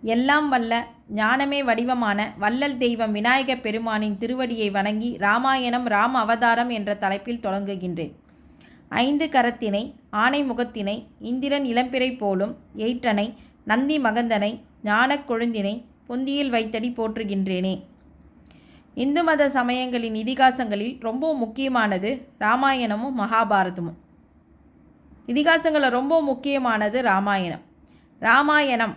எல்லாம் வல்ல ஞானமே வடிவமான வள்ளல் தெய்வம் விநாயகப் பெருமானின் திருவடியை வணங்கி இராமாயணம் ராம அவதாரம் என்ற தலைப்பில் தொடங்குகின்றேன். 5 கரத்தினை ஆனை முகத்தினை இந்திரன் இளம்பிறை போலும் எயிற்றனை நந்தி மகந்தனை ஞானக் கொழுந்தினை பொந்தியில் வைத்தடி போற்றுகின்றேனே. இந்து மத சமயங்களின் இதிகாசங்களில் ரொம்ப முக்கியமானது இராமாயணமும் மகாபாரதமும். இதிகாசங்களில் ரொம்ப முக்கியமானது இராமாயணம். இராமாயணம்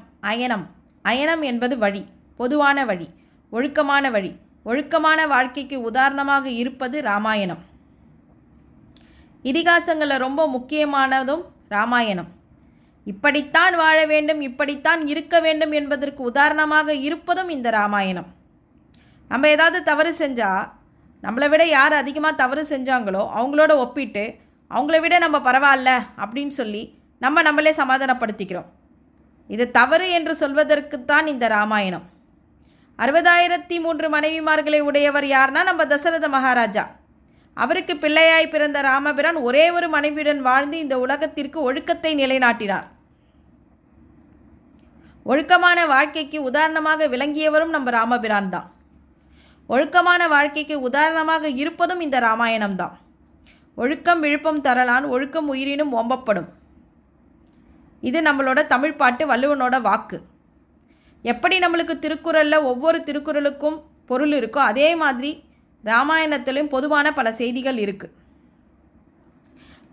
அயனம் என்பது வழி, பொதுவான வழி, ஒழுக்கமான வழி. ஒழுக்கமான வாழ்க்கைக்கு உதாரணமாக இருப்பது இராமாயணம். இதிகாசங்களில் ரொம்ப முக்கியமானதும் இராமாயணம். இப்படித்தான் வாழ வேண்டும், இப்படித்தான் இருக்க வேண்டும் என்பதற்கு உதாரணமாக இருப்பதும் இந்த இராமாயணம். நம்ம ஏதாவது தவறு செஞ்சால், நம்மளை விட யார் அதிகமாக தவறு செஞ்சாங்களோ அவங்களோட ஒப்பிட்டு அவங்கள விட நம்ம பரவாயில்ல அப்படின்னு சொல்லி நம்மளே சமாதானப்படுத்திக்கிறோம். இது தவறு என்று சொல்வதற்குத்தான் இந்த இராமாயணம். 60,003 மனைவிமார்களை உடையவர் யார்னா நம்ம தசரத மகாராஜா. அவருக்கு பிள்ளையாய் பிறந்த ராமபிரான் ஒரே ஒரு மனைவியுடன் வாழ்ந்து இந்த உலகத்திற்கு ஒழுக்கத்தை நிலைநாட்டினார். ஒழுக்கமான வாழ்க்கைக்கு உதாரணமாக விளங்கியவரும் நம்ம ராமபிரான் தான். ஒழுக்கமான வாழ்க்கைக்கு உதாரணமாக இருப்பதும் இந்த இராமாயணம் தான். ஒழுக்கம் விழுப்பம் தரலான், ஒழுக்கம் உயிரினும் ஓம்பப்படும். இது நம்மளோட தமிழ் பாட்டு, வள்ளுவனோட வாக்கு. எப்படி நம்மளுக்கு திருக்குறளில் ஒவ்வொரு திருக்குறளுக்கும் பொருள் இருக்கோ அதே மாதிரி இராமாயணத்திலும் பொதுவான பல செய்திகள் இருக்குது.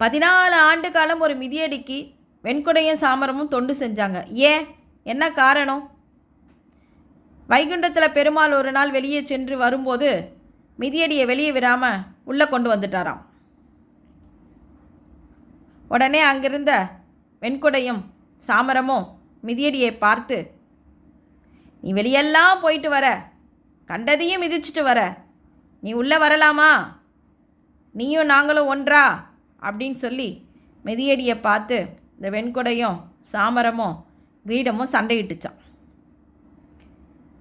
14 ஆண்டு காலம் ஒரு மிதியடிக்கு வெண்குடையும் சாமரமும் தொண்டு செஞ்சாங்க. ஏன், என்ன காரணம்? வைகுண்டத்தில் பெருமாள் ஒரு நாள் வெளியே சென்று வரும்போது மிதியடியை வெளியே விடாமல் உள்ளே கொண்டு வந்துட்டாராம். உடனே அங்கிருந்த வெண்குடையும் சாமரமும் மிதியடியை பார்த்து, நீ வெளியெல்லாம் போயிட்டு வர, கண்டதையும் மிதிச்சுட்டு வர, நீ உள்ளே வரலாமா? நீயும் நாங்களும் ஒன்றா அப்படின்னு சொல்லி மிதியடியை பார்த்து இந்த வெண்குடையும் சாமரமும் கிரீடமும் சண்டையிட்டுச்சான்.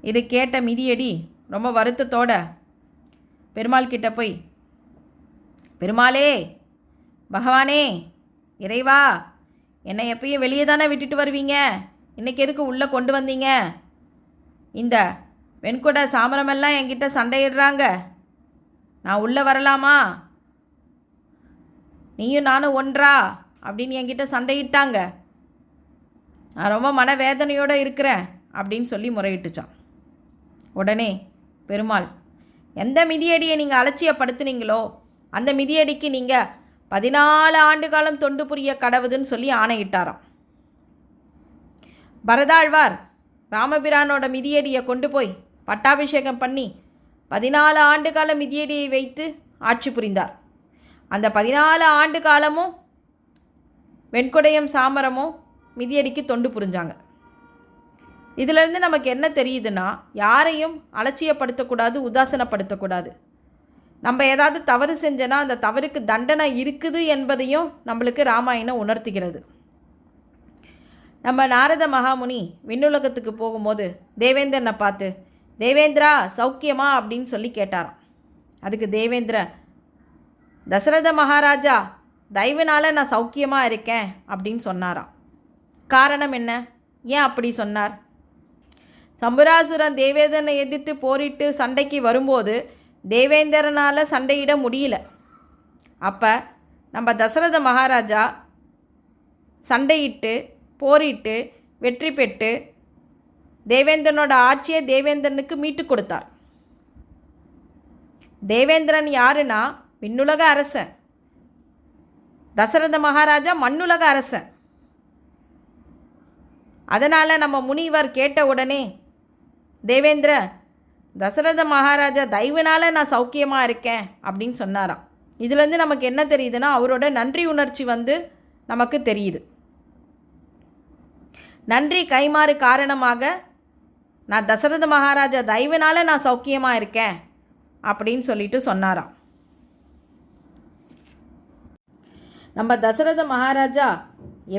இது கேட்ட மிதியடி ரொம்ப வருத்தத்தோட பெருமாள் கிட்ட போய், பெருமாளே, பகவானே, இறைவா, என்னை எப்பயும் வெளியே தானே விட்டுட்டு வருவீங்க, இன்றைக்கி எதுக்கு உள்ளே கொண்டு வந்தீங்க? இந்த வெண்குடை சாமரமெல்லாம் என்கிட்ட சண்டையிடுறாங்க, நான் உள்ளே வரலாமா? நீயும் நானும் ஒன்றா அப்படின்னு என்கிட்ட சண்டையிட்டாங்க, நான் ரொம்ப மனவேதனையோடு இருக்கிறேன் அப்படின்னு சொல்லி முறையிட்டுச்சான். உடனே பெருமாள், எந்த மிதியடியை நீங்கள் அலட்சியப்படுத்துனீங்களோ அந்த மிதியடிக்கு நீங்கள் 14 ஆண்டு காலம் தொண்டு புரிய கடவுதுன்னு சொல்லி ஆணையிட்டாராம். பரதாழ்வார் ராமபிரானோட மிதியடியை கொண்டு போய் பட்டாபிஷேகம் பண்ணி 14 ஆண்டு கால மிதியடியை வைத்து ஆட்சி புரிந்தார். அந்த 14 ஆண்டு காலமும் வெண்குடையும் சாமரமும் மிதியடிக்கு தொண்டு புரிஞ்சாங்க. இதிலேருந்து நமக்கு என்ன தெரியுதுன்னா, யாரையும் அலட்சியப்படுத்தக்கூடாது, உதாசனப்படுத்தக்கூடாது. நம்ம ஏதாவது தவறு செஞ்சோன்னா அந்த தவறுக்கு தண்டனை இருக்குது என்பதையும் நம்மளுக்கு இராமாயணம் உணர்த்துகிறது. நம்ம நாரத மகாமுனி விண்ணுலகத்துக்கு போகும்போது தேவேந்திரனை பார்த்து, தேவேந்திரா சௌக்கியமா அப்படின்னு சொல்லி கேட்டாராம். அதுக்கு தேவேந்திர, தசரத மகாராஜா தயவுனால நான் சௌக்கியமாக இருக்கேன் அப்படின்னு சொன்னாராம். காரணம் என்ன, ஏன் அப்படி சொன்னார்? சம்புராசுரன் தேவேந்திரனை எதிர்த்து போரிட்டு சண்டைக்கு வரும்போது தேவேந்திரனால் சண்டையிட முடியல. அப்போ நம்ம தசரத மகாராஜா சண்டையிட்டு போரிட்டு வெற்றி பெற்று தேவேந்திரனோட ஆட்சியை தேவேந்திரனுக்கு மீட்டு கொடுத்தார். தேவேந்திரன் யாருன்னா விண்ணுலக அரசன், தசரத மகாராஜா மண்ணுலக அரசன். அதனால் நம்ம முனிவர் கேட்ட உடனே தேவேந்திர, தசரத மகாராஜா தயவுனால நான் சௌக்கியமாக இருக்கேன் அப்படின்னு சொன்னாராம். இதுலேருந்து நமக்கு என்ன தெரியுதுன்னா, அவரோட நன்றி உணர்ச்சி நமக்கு தெரியுது. நன்றி கைமாறு காரணமாக நான் தசரத மகாராஜா தயவுனால நான் சௌக்கியமாக இருக்கேன் அப்படின்னு சொல்லிட்டு சொன்னாராம். நம்ம தசரத மகாராஜா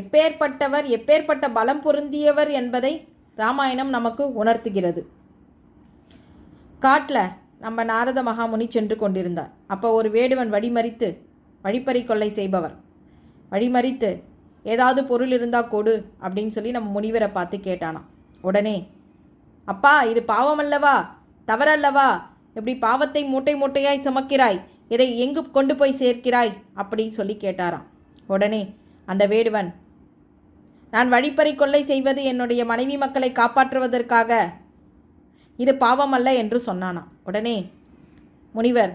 எப்பேற்பட்டவர், எப்பேற்பட்ட பலம் பொருந்தியவர் என்பதை இராமாயணம் நமக்கு உணர்த்துகிறது. காட்டில் நம்ம நாரத மகாமுனி சென்று கொண்டிருந்தார். அப்போ ஒரு வேடுவன் வழிப்பறி கொள்ளை செய்பவர் வழிமறித்து ஏதாவது பொருள் இருந்தால் கொடு அப்படின்னு சொல்லி நம்ம முனிவரை பார்த்து கேட்டானாம். உடனே அப்பா, இது பாவமல்லவா, தவறல்லவா? எப்படி பாவத்தை மூட்டை மூட்டையாய் சுமக்கிறாய்? இதை எங்கு கொண்டு போய் சேர்க்கிறாய்? அப்படின்னு சொல்லி கேட்டாராம். உடனே அந்த வேடுவன், நான் வழிப்பறி கொள்ளை செய்வது என்னுடைய மனைவி மக்களை காப்பாற்றுவதற்காக, இது பாவமல்ல என்று சொன்னானாம். உடனே முனிவர்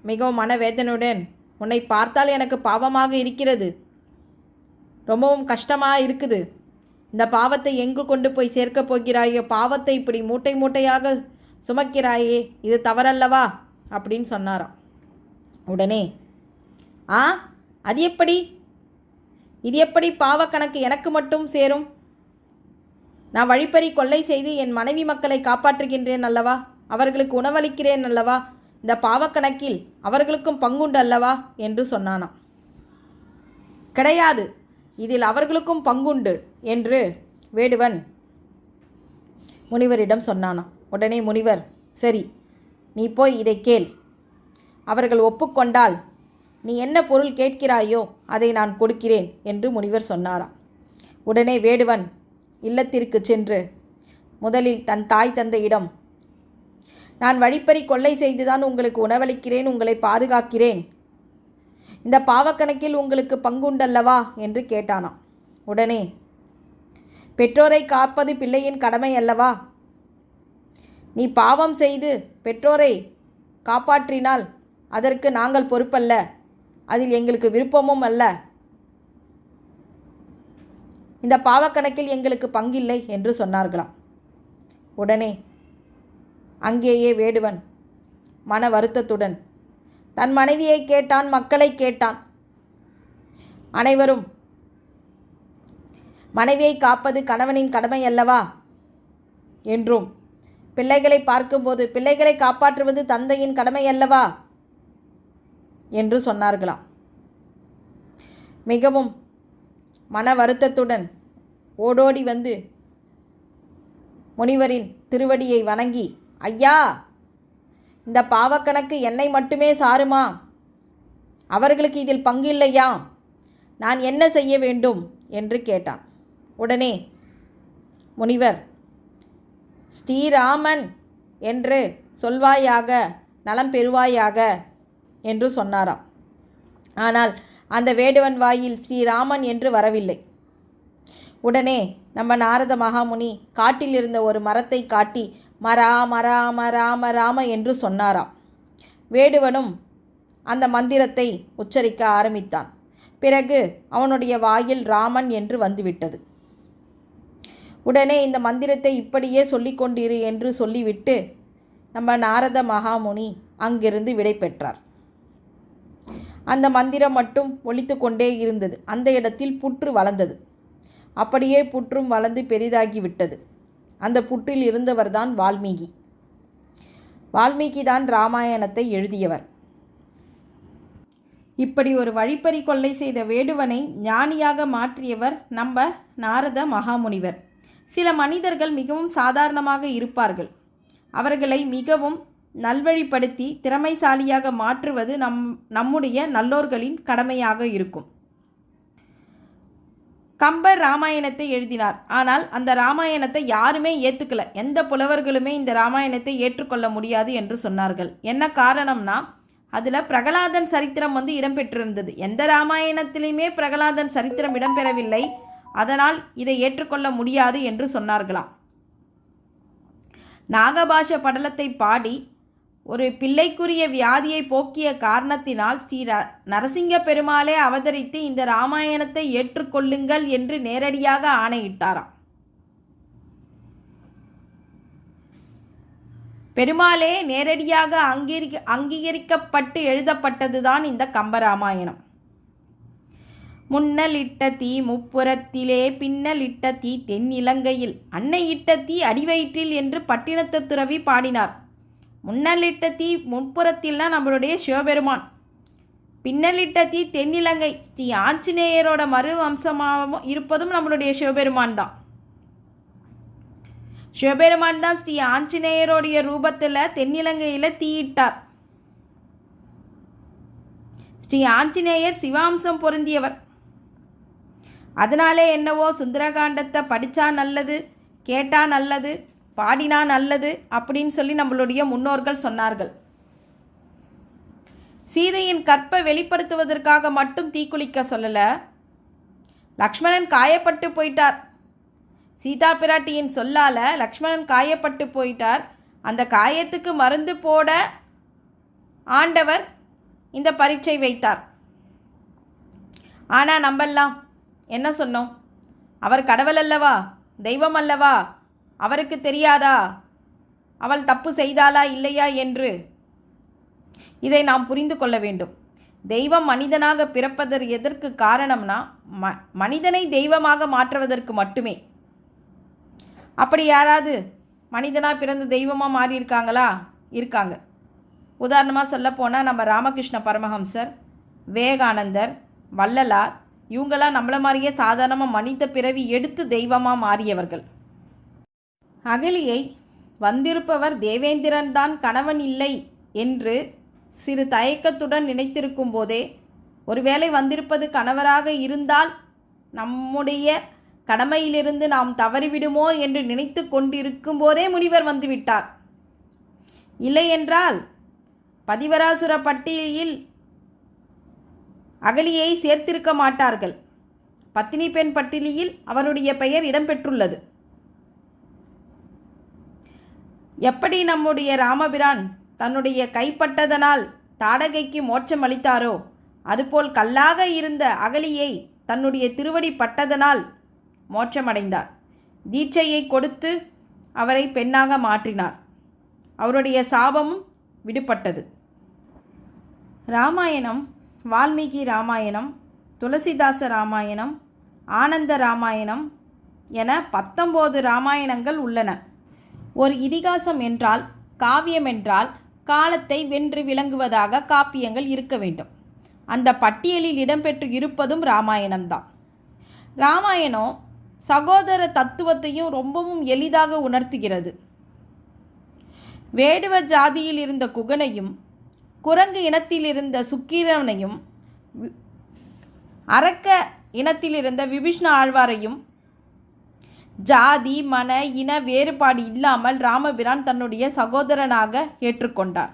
மிகவும் மனவேதனையுடன், உன்னை பார்த்தால் எனக்கு பாவமாக இருக்கிறது, ரொம்பவும் கஷ்டமாக இருக்குது. இந்த பாவத்தை எங்கு கொண்டு போய் சேர்க்கப் போகிறாயோ? பாவத்தை இப்படி மூட்டை மூட்டையாக சுமக்கிறாயே, இது தவறல்லவா அப்படின்னு சொன்னாராம். உடனே அது எப்படி, இது எப்படி பாவ கணக்கு எனக்கு மட்டும் சேரும்? நான் வழிப்பறி கொள்ளை செய்து என் மனைவி மக்களை காப்பாற்றுகின்றேன் அல்லவா, அவர்களுக்கு உணவளிக்கிறேன் அல்லவா, இந்த பாவக்கணக்கில் அவர்களுக்கும் பங்குண்டு அல்லவா என்று சொன்னானாம். கிடையாது, இதில் அவர்களுக்கும் பங்குண்டு என்று வேடுவன் முனிவரிடம் சொன்னானாம். உடனே முனிவர், சரி, நீ போய் இதை கேள். அவர்கள் ஒப்புக்கொண்டால் நீ என்ன பொருள் கேட்கிறாயோ அதை நான் கொடுக்கிறேன் என்று முனிவர் சொன்னாராம். உடனே வேடுவன் இல்லத்திற்கு சென்று முதலில் தன் தாய் தந்தையிடம், நான் வழிப்பறி கொள்ளை செய்துதான் உங்களுக்கு உணவளிக்கிறேன், உங்களை பாதுகாக்கிறேன், இந்த பாவக்கணக்கில் உங்களுக்கு பங்குண்டல்லவா என்று கேட்டானாம். உடனே, பெற்றோரை காப்பது பிள்ளையின் கடமை அல்லவா, நீ பாவம் செய்து பெற்றோரை காப்பாற்றினால் அதற்கு நாங்கள் பொறுப்பல்ல, அதில் எங்களுக்கு விருப்பமும் அல்ல, இந்த பாவக்கணக்கில் எங்களுக்கு பங்கில்லை என்று சொன்னார்களாம். உடனே அங்கேயே வேடுவன் மன வருத்தத்துடன் தன் மனைவியை கேட்டான், மக்களை கேட்டான். அனைவரும் மனைவியை காப்பது கணவனின் கடமை அல்லவா என்றும், பிள்ளைகளை பார்க்கும்போது பிள்ளைகளை காப்பாற்றுவது தந்தையின் கடமை அல்லவா என்று சொன்னார்களாம். மிகவும் மன வருத்தத்துடன் ஓடோடி வந்து முனிவரின் திருவடியை வணங்கி, ஐயா, இந்த பாவக்கணக்கு என்னை மட்டுமே சாருமா, அவர்களுக்கு இதில் பங்கு இல்லையா, நான் என்ன செய்ய வேண்டும் என்று கேட்டான். உடனே முனிவர், ஸ்ரீராமன் என்று சொல்வாயாக, நலம் பெறுவாயாக என்று சொன்னாராம். ஆனால் அந்த வேடுவன் வாயில் ஸ்ரீராமன் என்று வரவில்லை. உடனே நம்ம நாரத மகாமுனி காட்டில் இருந்த ஒரு மரத்தை காட்டி ராம ராம ராம ராம என்று சொன்னாராம். வேடுவனும் அந்த மந்திரத்தை உச்சரிக்க ஆரம்பித்தான். பிறகு அவனுடைய வாயில் ராமன் என்று வந்துவிட்டது. உடனே இந்த மந்திரத்தை இப்படியே சொல்லிக்கொண்டிரு என்று சொல்லிவிட்டு நம்ம நாரத மகாமுனி அங்கிருந்து விடை பெற்றார். அந்த மந்திரம் மட்டும் ஒலித்து கொண்டே இருந்தது. அந்த இடத்தில் புற்று வளர்ந்தது. அப்படியே புற்றும் வளர்ந்து பெரிதாகிவிட்டது. அந்த புற்றில் இருந்தவர்தான் வால்மீகி. வால்மீகி தான் இராமாயணத்தை எழுதியவர். இப்படி ஒரு வழிப்பறி கொள்ளை செய்த வேடுவனை ஞானியாக மாற்றியவர் நம்ம நாரத மகாமுனிவர். சில மனிதர்கள் மிகவும் சாதாரணமாக இருப்பார்கள். அவர்களை மிகவும் நல்வழிப்படுத்தி திறமைசாலியாக மாற்றுவது நம்முடைய நல்லோர்களின் கடமையாக இருக்கும். கம்பர் ராமாயணத்தை எழுதினார். ஆனால் அந்த ராமாயணத்தை யாருமே ஏற்றுக்கல. எந்த புலவர்களுமே இந்த ராமாயணத்தை ஏற்றுக்கொள்ள முடியாது என்று சொன்னார்கள். என்ன காரணம்னா, அதில் பிரகலாதன் சரித்திரம் இடம்பெற்றிருந்தது. எந்த ராமாயணத்திலையுமே பிரகலாதன் சரித்திரம் இடம்பெறவில்லை. அதனால் இதை ஏற்றுக்கொள்ள முடியாது என்று சொன்னார்களாம். நாகபாஷ படலத்தை பாடி ஒரு பிள்ளைக்குரிய வியாதியை போக்கிய காரணத்தினால் ஸ்ரீ நரசிங்க பெருமாளே அவதரித்து இந்த ராமாயணத்தை ஏற்றுக்கொள்ளுங்கள் என்று நேரடியாக ஆணையிட்டாராம். பெருமாளே நேரடியாக அங்கீகரிக்கப்பட்டு எழுதப்பட்டதுதான் இந்த கம்பராமாயணம். முன்னலிட்ட தீ முப்புறத்திலே பின்னலிட்ட தீ தென்னிலங்கையில் அன்னையிட்ட தீ அடிவயிற்றில் என்று பட்டினத்து துறவி பாடினார். முன்னலிட்ட தீ முப்புறத்தில்னா நம்மளுடைய சிவபெருமான், பின்னலிட்ட தீ தென்னிலங்கை ஸ்ரீ ஆஞ்சநேயரோட மறு அம்சமாக இருப்பதும் நம்மளுடைய சிவபெருமான் தான். சிவபெருமான் தான் ஸ்ரீ ஆஞ்சநேயருடைய ரூபத்தில் தென்னிலங்கையில் தீயிட்டார். ஸ்ரீ ஆஞ்சநேயர் சிவாம்சம் பொருந்தியவர். அதனாலே என்னவோ சுந்தரகாண்டத்தை படித்தா நல்லது, கேட்டா நல்லது, பாடினா நல்லது அப்படின்னு சொல்லி நம்மளுடைய முன்னோர்கள் சொன்னார்கள். சீதையின் கற்பை வெளிப்படுத்துவதற்காக மட்டும் தீக்குளிக்க சொல்லலை. லக்ஷ்மணன் காயப்பட்டு போயிட்டார். சீதா பிராட்டியின் சொல்லால் லக்ஷ்மணன் காயப்பட்டு போயிட்டார். அந்த காயத்துக்கு மருந்து போட ஆண்டவர் இந்த பரீட்சை வைத்தார். ஆனால் நம்பெல்லாம் என்ன சொன்னோம்? அவர் கடவுள் அல்லவா, தெய்வம் அல்லவா, அவருக்கு தெரியாதா அவள் தப்பு செய்தாளா இல்லையா என்று? இதை நாம் புரிந்து கொள்ள வேண்டும். தெய்வம் மனிதனாக பிறப்பதற்கு எதற்கு காரணம்னா மனிதனை தெய்வமாக மாற்றுவதற்கு மட்டுமே. அப்படி யாராவது மனிதனாக பிறந்து தெய்வமாக மாறியிருக்காங்களா? இருக்காங்க. உதாரணமாக சொல்லப்போனால் நம்ம ராமகிருஷ்ண பரமஹம்சர், விவேகானந்தர், வள்ளலார், இவங்களாம் நம்மளை மாதிரியே சாதாரணமாக மனித பிறவி எடுத்து தெய்வமாக மாறியவர்கள். அகலியை வந்திருப்பவர் தேவேந்திரன் தான் கணவன் இல்லை என்று சிறு தயக்கத்துடன் நினைத்திருக்கும் போதே, ஒருவேளை வந்திருப்பது கணவராக இருந்தால் நம்முடைய கடமையிலிருந்து நாம் தவறிவிடுமோ என்று நினைத்து கொண்டிருக்கும் போதே முனிவர் வந்துவிட்டார். இல்லையென்றால் பதிவராசுர பட்டியலில் அகலியை சேர்த்திருக்க மாட்டார்கள். பத்தினி பெண் பட்டியலில் அவருடைய பெயர் இடம்பெற்றுள்ளது. எப்படி நம்முடைய ராமபிரான் தன்னுடைய கைப்பட்டதனால் தாடகைக்கு மோட்சம் அளித்தாரோ, அதுபோல் கல்லாக இருந்த அகலியை தன்னுடைய திருவடி பட்டதனால் மோட்சமடைந்தார். தீட்சையை கொடுத்து அவரை பெண்ணாக மாற்றினார். அவருடைய சாபமும் விடுபட்டது. ராமாயணம், வால்மீகி ராமாயணம், துளசிதாச ராமாயணம், ஆனந்த ராமாயணம் என 19 ராமாயணங்கள் உள்ளன. ஒரு இதிகாசம் என்றால், காவியம் என்றால் காலத்தை வென்று விளங்குவதாக காப்பியங்கள் இருக்க வேண்டும். அந்த பட்டியலில் இடம்பெற்று இருப்பதும் ராமாயணம்தான். ராமாயணம் சகோதர தத்துவத்தையும் ரொம்பவும் எளிதாக உணர்த்துகிறது. வேடுவ ஜாதியில் இருந்த குகனையும், குரங்கு இனத்தில் இருந்த சுக்கிரவனையும், அரக்க இனத்தில் இருந்த விபீஷ்ண ஆழ்வாரையும் ஜாதி மன இன வேறுபாடு இல்லாமல் ராமபிரான் தன்னுடைய சகோதரனாக ஏற்றுக்கொண்டார்.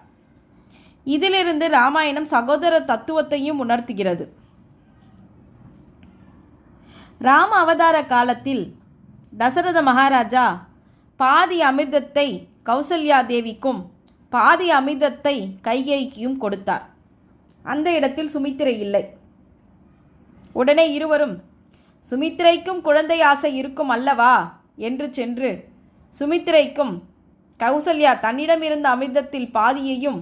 இதிலிருந்து ராமாயணம் சகோதர தத்துவத்தையும் உணர்த்துகிறது. ராம அவதார காலத்தில் தசரத மகாராஜா பாதி அமிர்தத்தை கௌசல்யா தேவிக்கும் பாதி அமிர்தத்தை கைகேயிக்கும் கொடுத்தார். அந்த இடத்தில் சுமித்திரை இல்லை. உடனே இருவரும் சுமித்திரைக்கும் குழந்தை ஆசை இருக்கும் அல்லவா என்று சென்று சுமித்திரைக்கும் கௌசல்யா தன்னிடமிருந்த அமிர்தத்தில் பாதியையும்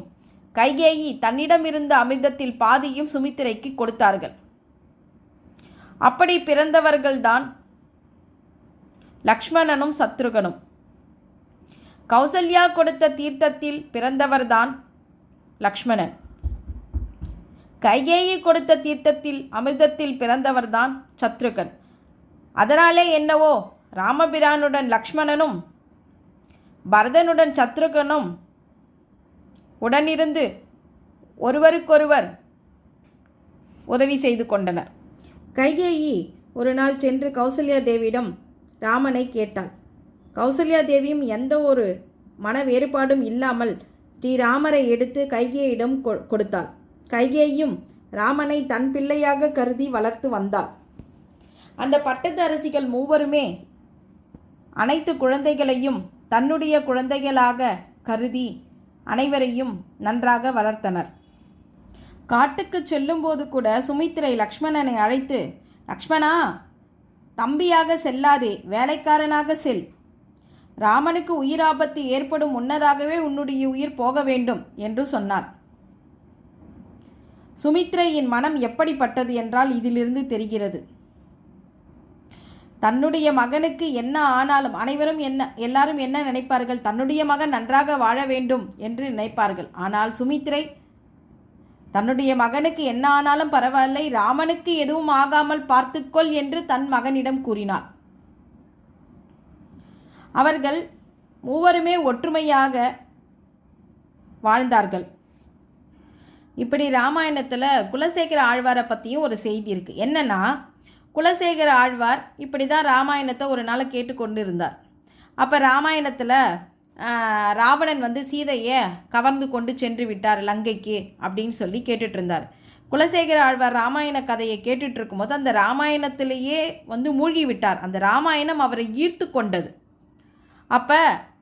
கைகேயி தன்னிடமிருந்த அமிர்தத்தில் பாதியும் சுமித்திரைக்கு கொடுத்தார்கள். அப்படி பிறந்தவர்கள்தான் லக்ஷ்மணனும் சத்ருகனும். கௌசல்யா கொடுத்த தீர்த்தத்தில் பிறந்தவர்தான் லக்ஷ்மணன். கைகேயி கொடுத்த தீர்த்தத்தில் அமிர்தத்தில் பிறந்தவர்தான் சத்ருகன். அதனாலே என்னவோ ராமபிரானுடன் லக்ஷ்மணனும் பரதனுடன் சத்ருகனும் உடனிருந்து ஒருவருக்கொருவர் உதவி செய்து கொண்டனர். கைகேயி ஒரு நாள் சென்று கௌசல்யா தேவியிடம் ராமனை கேட்டாள். கௌசல்யா தேவியும் எந்த ஒரு மன வேறுபாடும் இல்லாமல் ஸ்ரீராமரை எடுத்து கைகேயிடம் கொடுத்தாள். கைகேயும் ராமனை தன் பிள்ளையாக கருதி வளர்த்து வந்தாள். அந்த பட்டத்து அரசிகள் மூவருமே அனைத்து குழந்தைகளையும் தன்னுடைய குழந்தைகளாக கருதி அனைவரையும் நன்றாக வளர்த்தனர். காட்டுக்கு செல்லும்போது கூட சுமித்திரை லக்ஷ்மணனை அழைத்து, லக்ஷ்மணா, தம்பியாக செல்லாதே, வேலைக்காரனாக செல். ராமனுக்கு உயிராபத்து ஏற்படும் முன்னதாகவே உன்னுடைய உயிர் போக வேண்டும் என்று சொன்னார். சுமித்ரையின் மனம் எப்படிப்பட்டது என்றால் இதிலிருந்து தெரிகிறது. தன்னுடைய மகனுக்கு என்ன ஆனாலும் அனைவரும் எல்லாரும் என்ன நினைப்பார்கள்? தன்னுடைய மகன் நன்றாக வாழ வேண்டும் என்று நினைப்பார்கள். ஆனால் சுமித்ரை தன்னுடைய மகனுக்கு என்ன ஆனாலும் பரவாயில்லை, ராமனுக்கு எதுவும் ஆகாமல் பார்த்துக்கொள் என்று தன் மகனிடம் கூறினார். அவர்கள் மூவருமே ஒற்றுமையாக வாழ்ந்தார்கள். இப்படி ராமாயணத்தில் குலசேகர ஆழ்வாரை பற்றியும் ஒரு செய்தி இருக்குது. என்னென்னா, குலசேகர ஆழ்வார் இப்படி தான் ராமாயணத்தை ஒரு நாள் கேட்டுக்கொண்டு இருந்தார். அப்போ ராமாயணத்தில் ராவணன் வந்து சீதையை கவர்ந்து கொண்டு சென்று விட்டார் லங்கைக்கு அப்படின்னு சொல்லி கேட்டுட்டு இருந்தார். குலசேகர ஆழ்வார் ராமாயண கதையை கேட்டுட்டு இருக்கும்போது அந்த ராமாயணத்திலேயே வந்து மூழ்கி விட்டார். அந்த ராமாயணம் அவரை ஈர்த்து கொண்டது. அப்போ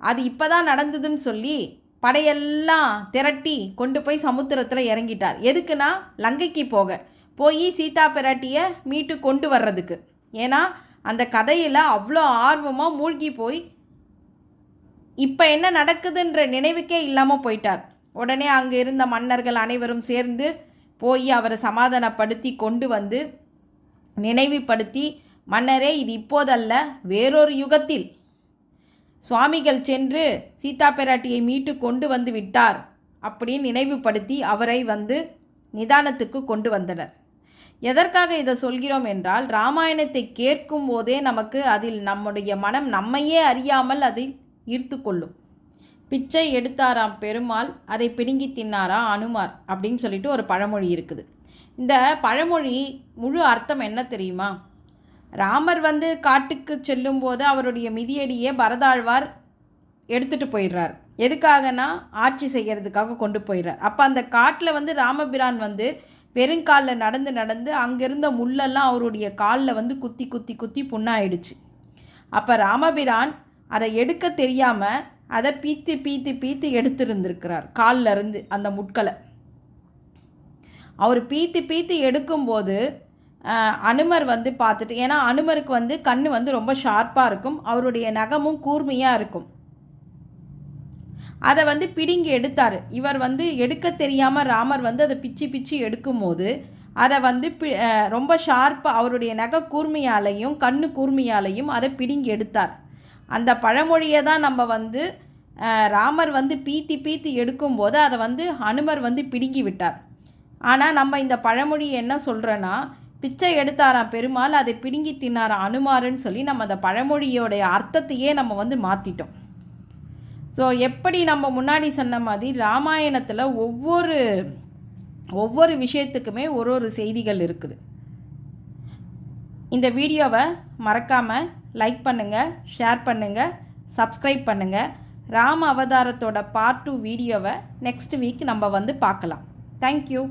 அது இப்போ தான் நடந்ததுன்னு சொல்லி படையெல்லாம் திரட்டி கொண்டு போய் சமுத்திரத்தில் இறங்கிட்டார். எதுக்குன்னா லங்கைக்கு போய் சீதா பிராட்டியை மீட்டு கொண்டு வர்றதுக்கு. ஏன்னா அந்த கதையில் அவ்வளோ ஆர்வமாக மூழ்கி போய் இப்போ என்ன நடக்குதுன்ற நினைவுக்கே இல்லாமல் போயிட்டார். உடனே அங்கே இருந்த மன்னர்கள் அனைவரும் சேர்ந்து போய் அவரை சமாதானப்படுத்தி கொண்டு வந்து நினைவுபடுத்தி, மன்னரே இது இப்போதல்ல வேறொரு யுகத்தில் சுவாமிகள் சென்று சீதா பிராட்டியை மீட்டு கொண்டு வந்து விட்டார் அப்படின்னு நினைவுபடுத்தி அவரை வந்து நிதானத்துக்கு கொண்டு வந்தனர். எதற்காக இதை சொல்கிறோம் என்றால், ராமாயணத்தை கேட்கும் போதே நமக்கு அதில் நம்முடைய மனம் நம்மையே அறியாமல் அதில் ஈர்த்து கொள்ளும். பிச்சை எடுத்தாராம் பெருமாள், அதை பிடுங்கி தின்னாரா அனுமார் அப்படின்னு சொல்லிட்டு ஒரு பழமொழி இருக்குது. இந்த பழமொழி முழு அர்த்தம் என்ன தெரியுமா? ராமர் வந்து காட்டுக்கு செல்லும்போது அவருடைய மிதியடியை பரதாழ்வார் எடுத்துகிட்டு போயிடுறார். எதுக்காகனா ஆட்சி செய்கிறதுக்காக கொண்டு போயிடுறார். அப்போ அந்த காட்டில் வந்து ராமபிரான் வந்து பெருங்காலில் நடந்து நடந்து அங்கேருந்த முள்ளெல்லாம் அவருடைய காலில் வந்து குத்தி குத்தி குத்தி புண்ணாயிடுச்சு. அப்போ ராமபிரான் அதை எடுக்க தெரியாமல் அதை பீத்து பீத்து பீத்து எடுத்துருந்துருக்கிறார் காலில் இருந்து அந்த முட்களை. அவர் பீத்து பீத்து எடுக்கும்போது அனுமர் வந்து பார்த்துட்டு, ஏன்னா அனுமருக்கு வந்து கண் வந்து ரொம்ப ஷார்ப்பாக இருக்கும், அவருடைய நகமும் கூர்மையாக இருக்கும். அதை வந்து பிடுங்கி எடுத்தார். இவர் வந்து எடுக்க தெரியாமல் ராமர் வந்து அதை பிச்சு பிச்சு எடுக்கும்போது அதை வந்து ரொம்ப ஷார்ப்பாக அவருடைய நகை கூர்மையாலையும் கண்ணு கூர்மையாலையும் அதை பிடுங்கி எடுத்தார். அந்த பழமொழியை தான் நம்ம வந்து ராமர் வந்து பீத்தி பீத்தி எடுக்கும்போது அதை வந்து அனுமர் வந்து பிடுங்கி விட்டார். ஆனால் நம்ம இந்த பழமொழியை என்ன சொல்கிறோன்னா, பிச்சை எடுத்தாராம் பெருமாள், அதை பிடுங்கி தின்னாராம் அனுமாருன்னு சொல்லி நம்ம அந்த பழமொழியோடைய அர்த்தத்தையே நம்ம வந்து மாற்றிட்டோம். ஸோ எப்படி நம்ம முன்னாடி சொன்ன மாதிரி ராமாயணத்தில் ஒவ்வொரு விஷயத்துக்குமே ஒரு செய்திகள் இருக்குது. இந்த வீடியோவை மறக்காமல் லைக் பண்ணுங்கள், ஷேர் பண்ணுங்கள், சப்ஸ்கிரைப் பண்ணுங்கள். ராம அவதாரத்தோட பார்ட் 2 வீடியோவை நெக்ஸ்ட் வீக் நம்ம வந்து பார்க்கலாம். தேங்க்யூ.